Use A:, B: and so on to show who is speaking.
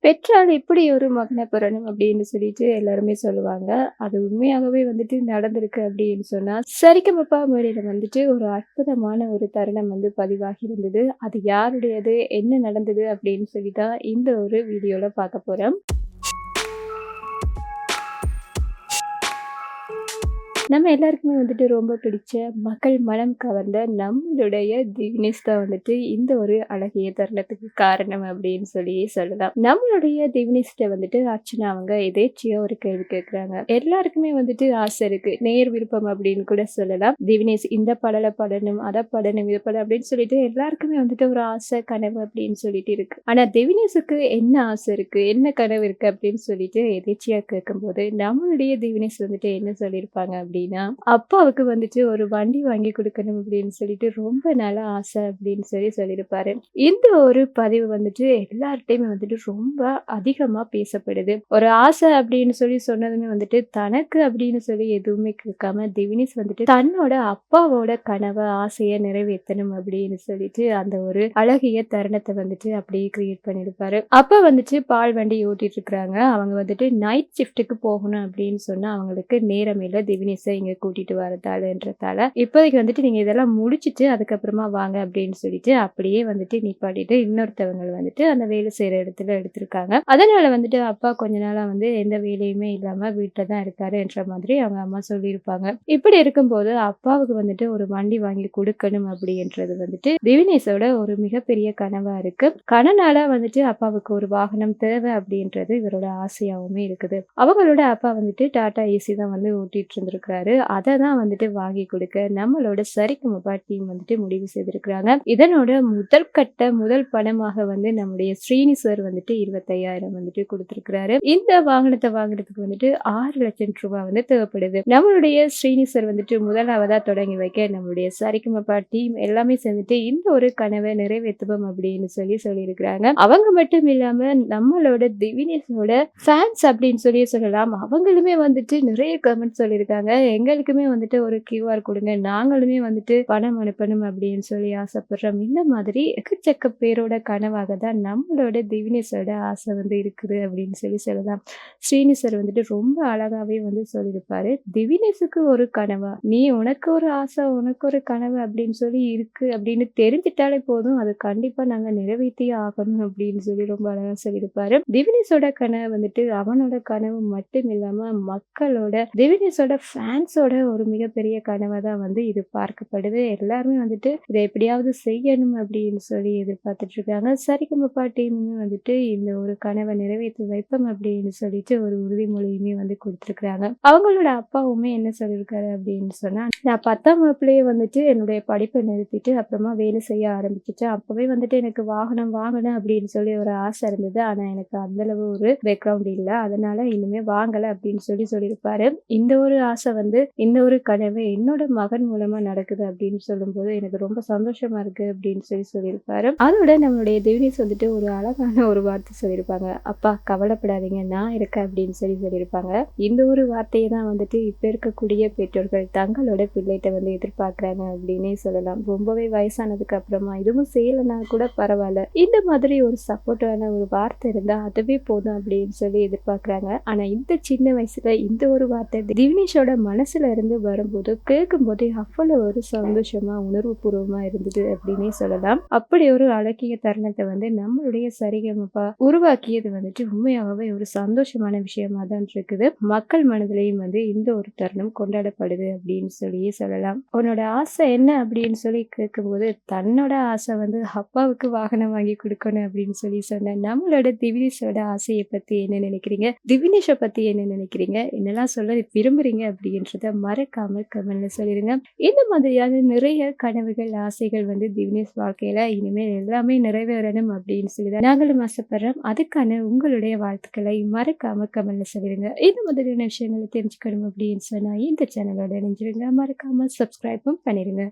A: பெற்றால் இப்படி ஒரு மகன பெறணும் அப்படின்னு சொல்லிட்டு எல்லாருமே சொல்லுவாங்க. அது உண்மையாகவே வந்துட்டு நடந்திருக்கு அப்படின்னு சொன்னா, சரிகமப மேடையில வந்துட்டு ஒரு அற்புதமான ஒரு தருணம் வந்து பதிவாகி இருந்தது. அது யாருடையது? என்ன நடந்தது? அப்படின்னு சொல்லி தான் இந்த ஒரு வீடியோல பார்க்க போறோம். நம்ம எல்லாருக்குமே வந்துட்டு ரொம்ப பிடிச்ச மக்கள் மனம் கவர்ந்த நம்மளுடைய திவினேஷ் தான் வந்துட்டு இந்த ஒரு அழகிய தருணத்துக்கு காரணம் அப்படின்னு சொல்லி சொல்லலாம். நம்மளுடைய திவினேஷ்ட வந்துட்டு அர்ச்சனா அவங்க எதேச்சியா ஒரு கேள்வி கேட்கிறாங்க. எல்லாருக்குமே வந்துட்டு ஆசை இருக்கு, நேர் விருப்பம் அப்படின்னு கூட சொல்லலாம். திவினேஷ் இந்த பாடலை பாடணும், அதை பாடணும், இதை பாடணும் அப்படின்னு சொல்லிட்டு எல்லாருக்குமே வந்துட்டு ஒரு ஆசை கனவு அப்படின்னு சொல்லிட்டு இருக்கு. ஆனா திவினேஷுக்கு என்ன ஆசை இருக்கு, என்ன கனவு இருக்கு அப்படின்னு சொல்லிட்டு எதேச்சியா கேட்கும்போது நம்மளுடைய திவினேஷ் வந்துட்டு என்ன சொல்லியிருப்பாங்க அப்படின்னா, அப்பாவுக்கு வந்துட்டு ஒரு வண்டி வாங்கி கொடுக்கணும் அப்படின்னு சொல்லிட்டு ரொம்ப நாளா ஆசை அப்படின்னு சொல்லி சொல்லியிருப்பாரு. இந்த ஒரு பதிவு வந்துட்டு எல்லார்ட்டையுமே வந்துட்டு ரொம்ப அதிகமா பேசப்படுது. ஒரு ஆசை அப்படின்னு சொல்லி சொன்னதுமே வந்துட்டு தனக்கு அப்படின்னு சொல்லி எதுவுமே கேட்காம திவினேஷ் வந்துட்டு தன்னோட அப்பாவோட கனவை ஆசையை நிறைவேற்றணும் அப்படின்னு சொல்லிட்டு அந்த ஒரு அழகிய தருணத்தை வந்துட்டு அப்படியே கிரியேட் பண்ணிருப்பாரு. அப்ப வந்துட்டு பால் வண்டி ஓட்டிட்டு இருக்கிறாங்க. அவங்க வந்துட்டு நைட் ஷிஃப்ட்டுக்கு போகணும் அப்படின்னு சொன்னா அவங்களுக்கு நேரம் இல்ல, திவினேஷை இங்க கூட்டிட்டு வரதாலன்றதால இப்போதைக்கு வந்துட்டு நீங்க இதெல்லாம் முடிச்சிட்டு அதுக்கப்புறமா வாங்க அப்படின்னு சொல்லிட்டு அப்படியே வந்துட்டு நிப்பாட்டிட்டு இன்னொருத்தவங்க வந்துட்டு அந்த வேலை செய்யற இடத்துல எடுத்திருக்காங்க. அதனால வந்துட்டு அப்பா கொஞ்ச நாளா வந்து எந்த வேலையுமே இல்லாம வீட்டுல தான் இருக்காருன்ற மாதிரி அவங்க அம்மா சொல்லியிருப்பாங்க. இப்படி இருக்கும்போது அப்பாவுக்கு வந்துட்டு ஒரு வண்டி வாங்கி கொடுக்கணும் அப்படின்றது வந்துட்டு திவினேஷோட ஒரு மிகப்பெரிய கனவா இருக்கு. கனனால வந்துட்டு அப்பாவுக்கு ஒரு வாகனம் தேவை அப்படின்றது இவரோட ஆசையாவுமே இருக்குது. அவங்களோட அப்பா வந்துட்டு டாடா ஏசி தான் வந்து ஓட்டிட்டு இருந்திருக்கிறாரு. அதை தான் வந்துட்டு வாங்கி கொடுக்க நம்மளோட சரிகமப டீம் வந்துட்டு முடிவு செய்திருக்கிறாங்க. இதனோட முதல் பணமாக வந்து நம்முடைய ஸ்ரீனி சார் வந்துட்டு 25,000 வந்துட்டு கொடுத்திருக்கிறாரு. இந்த வாகனத்தை வாங்குறதுக்கு வந்துட்டு 6 லட்சம் ரூபாய் வந்து தேவைப்படுது. நம்மளுடைய ஸ்ரீனி சார் வந்துட்டு முதலாவதா தொடங்கி வைக்க நம்மளுடைய சரிகமப டீம் எல்லாமே சேர்ந்துட்டு இந்த ஒரு கனவை நிறைவேற்றுவோம் அப்படின்னு சொல்லியிருக்கிறாங்க. அவங்க மட்டும் இல்லாம நம்மளோட திவினேஷோட ஃபேன்ஸ் அப்படின்னு சொல்லலாம். அவங்களுமே வந்துட்டு நிறைய கமெண்ட் சொல்லியிருக்காங்க. எங்களுக்குமே வந்துட்டு ஒரு QR கொடுங்க, நாங்களுமே வந்துட்டு பணம் அனுப்பணும் அப்படின்னு சொல்லி ஆசைப்படுறோம். இந்த மாதிரி எக்கச்சக்க பேரோட கனவாக தான் நம்மளோட திவினேஷோட ஆசை வந்து இருக்குது அப்படின்னு சொல்லலாம். ஸ்ரீனி சார் வந்துட்டு ரொம்ப அழகாவே வந்து சொல்லியிருப்பாரு. திவினேஷுக்கு ஒரு கனவா, நீ உனக்கு ஒரு ஆசை, உனக்கு ஒரு கனவு அப்படின்னு சொல்லி இருக்கு அப்படின்னு தெரிஞ்சிட்டாலே போதும், அது கண்டிப்பா நாங்க நிறைவேற்றியே ஆகணும் அப்படின்னு சொல்லி ரொம்ப அழகா சொல்லியிருப்பாரு. திவினேஷோட கனவு வந்துட்டு அவனோட கனவு மட்டும் இல்லாம மக்களோட திவினேஷோட ஃபேன்ஸோட ஒரு மிகப்பெரிய கனவா தான் வந்து இது பார்க்கப்படுது. எல்லாருமே வந்துட்டு இதை எப்படியாவது செய்யணும் அப்படின்னு சொல்லி எதிர்பார்த்துட்டு இருக்காங்க. சரிகமப டீமுமே வந்துட்டு இந்த ஒரு கனவை நிறைவேற்றி வைப்போம் அப்படின்னு சொல்லிட்டு ஒரு உறுதிமொழியுமே வந்து கொடுத்திருக்கிறாங்க. அவங்களோட அப்பாவுமே என்ன சொல்லியிருக்காரு அப்படின்னு சொன்னா, நான் 10ஆம் வகுப்புலயே வந்துட்டு என்னுடைய படிப்பை நிறுத்திட்டு அப்புறமா வேலை செய்ய ஆரம்பிச்சுட்டேன். அப்பவே வந்துட்டு எனக்கு வாகனம் வாங்கணும் அப்படின்னு சொல்லி ஒரு ஆசை இருந்தது. ஆனா எனக்கு அந்த அளவு ஒரு பேக்ரவுண்ட் இல்ல, அதனால இனிமே வாங்கல அப்படின்னு சொல்லியிருப்பாரு. இந்த ஒரு ஆசை வந்து இந்த ஒரு கனவு என்னோட மகன் மூலமா நடக்குது அப்படின்னு சொல்லும்போது எனக்கு ரொம்ப சந்தோஷமா இருக்கு அப்படின்னு சொல்லியிருப்பாரு. அதோட நம்மளுடைய திவினேஷ் வந்துட்டு ஒரு அழகான ஒரு வார்த்தை சொல்லியிருப்பாங்க. அப்பா கவலைப்படாதீங்க, நான் இருக்கேன் அப்படின்னு சொல்லியிருப்பாங்க. இந்த ஒரு வார்த்தையை தான் வந்துட்டு இப்ப இருக்கக்கூடிய பெற்றோர்கள் தங்களோட பிள்ளைகிட்ட வந்து எதிர்பார்க்கிறாங்க அப்படின்னே சொல்லலாம். ரொம்பவே வயசானதுக்கு அப்புறமா இதுவும் செய்யலைன்னா கூட பரவாயில்ல, இந்த மாதிரி ஒரு சப்போர்ட்டான ஒரு வார்த்தை இருந்தா அதுவே போதும் அப்படின்னு சொல்லி எதிர்பார்க்கிறாங்க. ஆனா இந்த சின்ன வயசுல இந்த ஒரு வார்த்தை திவினேஷோட மனசுல இருந்து வரும்போது கேட்கும்போது அவ்வளவு ஒரு சந்தோஷமா உணர்வு பூர்வமா இருந்தது அப்படின்னே சொல்லலாம். அப்படி ஒரு அழகிய தருணத்தை வந்து நம்மளுடைய சரிகமப உருவாக்கியது வந்துட்டு உண்மையாகவே ஒரு சந்தோஷமான விஷயமா தான் இருக்குது. மக்கள் மனதிலையும் வந்து இந்த ஒரு தருணம் கொண்டாடப்படுது அப்படின்னு சொல்லலாம். உன்னோட ஆசை என்ன அப்படின்னு சொல்லி கேட்கும்போது தன்னோட ஆசை வந்து அப்பாவுக்கு வாகனம் வாங்கி கொடுக்கணும் அப்படின்னு சொன்ன நம்மளோட திவினேஷோட ஆசையை பத்தி என்ன நினைக்கிறீங்க? திவினேஷை பத்தி என்ன நினைக்கிறீங்க? என்னெல்லாம் சொல்ல விரும்புறீங்க அப்படின்றத மறக்காம கமெண்ட்ல சொல்லிருங்க. இந்த மாதிரியான நிறைய கனவுகள், ஆசைகள் வந்து திவினேஷ் வாழ்க்கையில இனிமேல் எல்லாமே நிறைவேறணும் அப்படின்னு சொல்லிதான் நாங்களும் ஆசைப்படுறோம். அதுக்கான உங்களுடைய வாழ்த்துக்களை மறக்காம கமெண்ட்ல சொல்லிருங்க. இந்த மாதிரியான விஷயங்களை தெரிஞ்சுக்கணும் அப்படின்னு சொன்னா இந்த சேனலோட இணைஞ்சிருங்க. மறக்காம சப்ஸ்கிரைபும் பண்ணிருங்க.